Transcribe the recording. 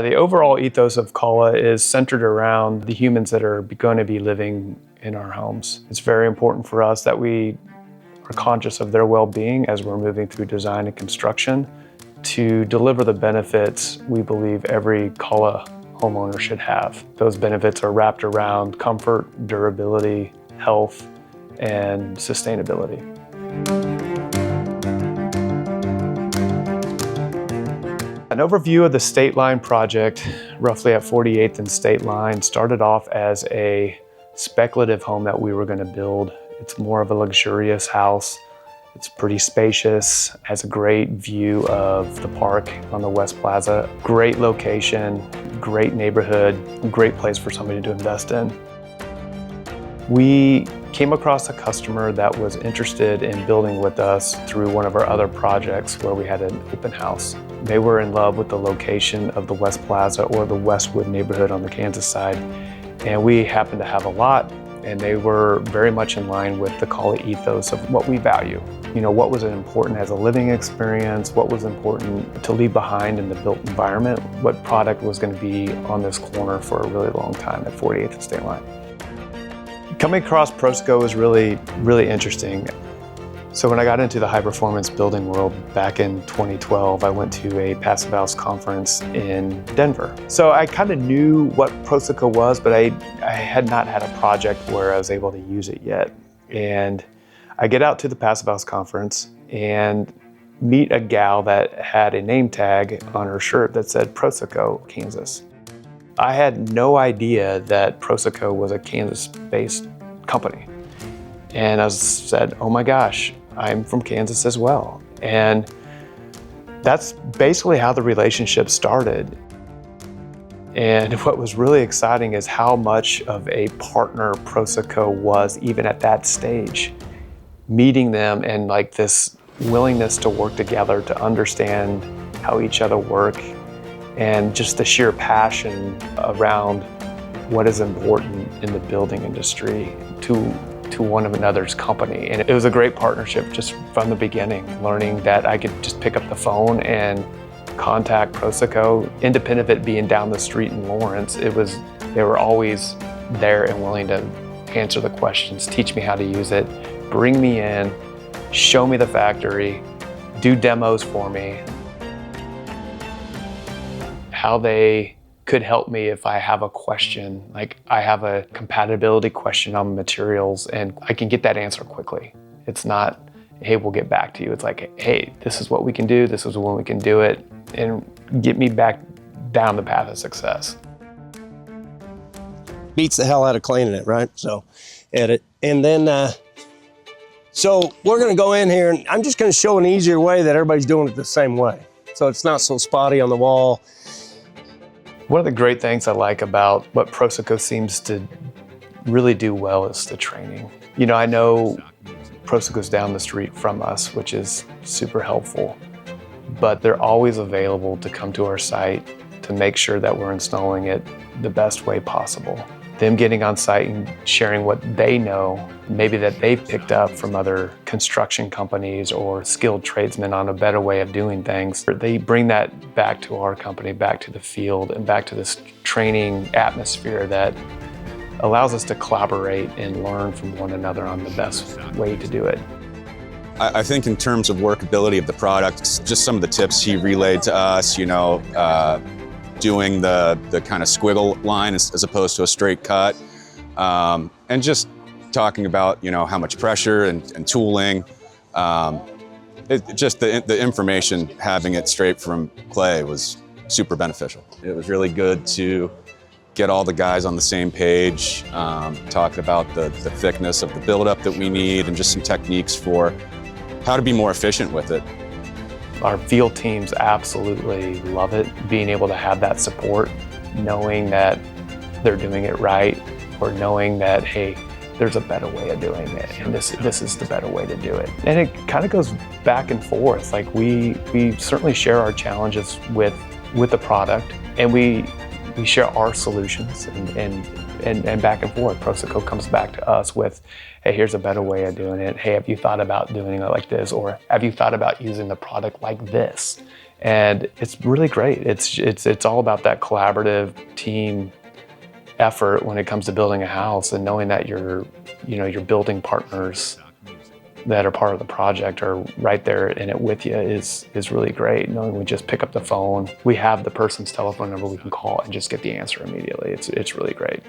The overall ethos of CALA is centered around the humans that are going to be living in our homes. It's very important for us that we are conscious of their well-being as we're moving through design and construction to deliver the benefits we believe every CALA homeowner should have. Those benefits are wrapped around comfort, durability, health, and sustainability. An overview of the State Line project, roughly at 48th and State Line, started off as a speculative home that we were going to build. It's more of a luxurious house. It's pretty spacious, has a great view of the park on the West Plaza. Great location, great neighborhood, great place for somebody to invest in. We came across a customer that was interested in building with us through one of our other projects where we had an open house. They were in love with the location of the West Plaza or the Westwood neighborhood on the Kansas side. And we happened to have a lot, and they were very much in line with the CALA ethos of what we value. You know, what was important as a living experience, what was important to leave behind in the built environment, what product was going to be on this corner for a really long time at 48th and State Line. Coming across PROSOCO was really interesting. So when I got into the high performance building world back in 2012, I went to a Passive House conference in Denver. So I kind of knew what PROSOCO was, but I had not had a project where I was able to use it yet. And I get out to the Passive House conference and meet a gal that had a name tag on her shirt that said PROSOCO, Kansas. I had no idea that PROSOCO was a Kansas-based company. And I said, oh my gosh, I'm from Kansas as well. And that's basically how the relationship started. And what was really exciting is how much of a partner PROSOCO was even at that stage. Meeting them and like this willingness to work together to understand how each other work and just the sheer passion around what is important in the building industry to one of another's company. And it was a great partnership just from the beginning, learning that I could just pick up the phone and contact PROSOCO, independent of it being down the street in Lawrence. They were always there and willing to answer the questions, teach me how to use it, bring me in, show me the factory, do demos for me, how they could help me if I have a question. Like I have a compatibility question on materials and I can get that answer quickly. It's not, hey, we'll get back to you. It's like, hey, this is what we can do. This is when we can do it, and get me back down the path of success. Beats the hell out of cleaning it, right? So edit. And then, so we're gonna go in here and I'm just gonna show an easier way that everybody's doing it the same way. So it's not so spotty on the wall. One of the great things I like about what PROSOCO seems to really do well is the training. You know, I know PROSOCO's down the street from us, which is super helpful, but they're always available to come to our site to make sure that we're installing it the best way possible. Them getting on site and sharing what they know, maybe that they've picked up from other construction companies or skilled tradesmen on a better way of doing things. They bring that back to our company, back to the field, and back to this training atmosphere that allows us to collaborate and learn from one another on the best way to do it. I think in terms of workability of the product, just some of the tips he relayed to us, you know, doing the kind of squiggle line as opposed to a straight cut, and just talking about, you know, how much pressure and tooling. Just the information, having it straight from clay was super beneficial. It was really good to get all the guys on the same page, talking about the thickness of the buildup that we need and just some techniques for how to be more efficient with it. Our field teams absolutely love it, being able to have that support, knowing that they're doing it right, or knowing that, hey, there's a better way of doing it, and this is the better way to do it. And it kind of goes back and forth. Like we certainly share our challenges with the product, and we share our solutions, and and back and forth. PROSOCO comes back to us with, hey, here's a better way of doing it. Hey, have you thought about doing it like this? Or have you thought about using the product like this? And it's really great. It's all about that collaborative team effort when it comes to building a house, and knowing that your building partners that are part of the project are right there in it with you is really great. Knowing we just pick up the phone, we have the person's telephone number we can call and just get the answer immediately. It's really great.